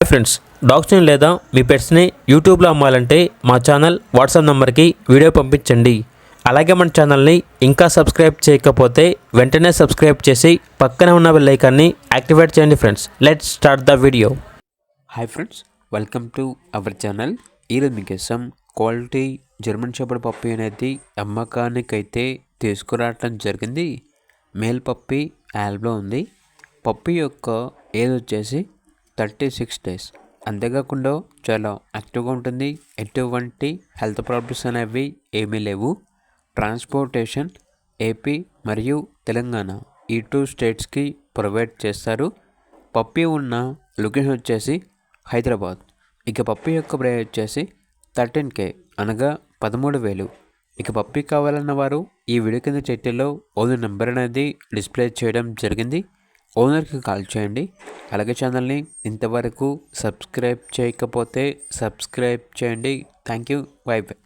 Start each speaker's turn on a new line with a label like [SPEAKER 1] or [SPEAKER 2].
[SPEAKER 1] Friends, డాగ్స్ని లేదా మీ పెట్స్ని యూట్యూబ్లో అమ్మాలంటే మా ఛానల్ వాట్సాప్ నెంబర్కి వీడియో పంపించండి. అలాగే మన ఛానల్ని ఇంకా సబ్స్క్రైబ్ చేయకపోతే వెంటనే సబ్స్క్రైబ్ చేసి పక్కనే ఉన్న బెల్ ఐకాన్ని యాక్టివేట్ చేయండి. Friends, let's start the video.
[SPEAKER 2] Hi friends, welcome to our channel. ఈరోజు మీకోసం క్వాలిటీ జర్మన్ షెపర్డ్ పప్పీ అనేది అమ్మకానికైతే తీసుకురావటం జరిగింది. మేల్ పప్పీ యాల్బ్లో ఉంది. పప్పీ యొక్క ఏజ్ వచ్చేసి 36 డేస్. అంతేకాకుండా చాలా యాక్టివ్గా ఉంటుంది. ఎటువంటి హెల్త్ ప్రాబ్లమ్స్ అనేవి ఏమీ లేవు. ట్రాన్స్పోర్టేషన్ ఏపీ మరియు తెలంగాణ ఈ 2 స్టేట్స్కి ప్రొవైడ్ చేస్తారు. పప్పీ ఉన్న లొకేషన్ వచ్చేసి హైదరాబాద్. ఇక పప్పీ యొక్క ప్రైస్ వచ్చేసి 13K అనగా 13,000. ఇక పప్పీ కావాలన్న వారు ఈ వీడియో కింద టైటిల్లో ఓనర్ నెంబర్ అనేది డిస్ప్లే చేయడం జరిగింది. ఓనర్కి కాల్ చేయండి. అలాగే ఛానల్ని ఇంతవరకు సబ్స్క్రైబ్ చేయకపోతే సబ్స్క్రైబ్ చేయండి. Thank you. By by.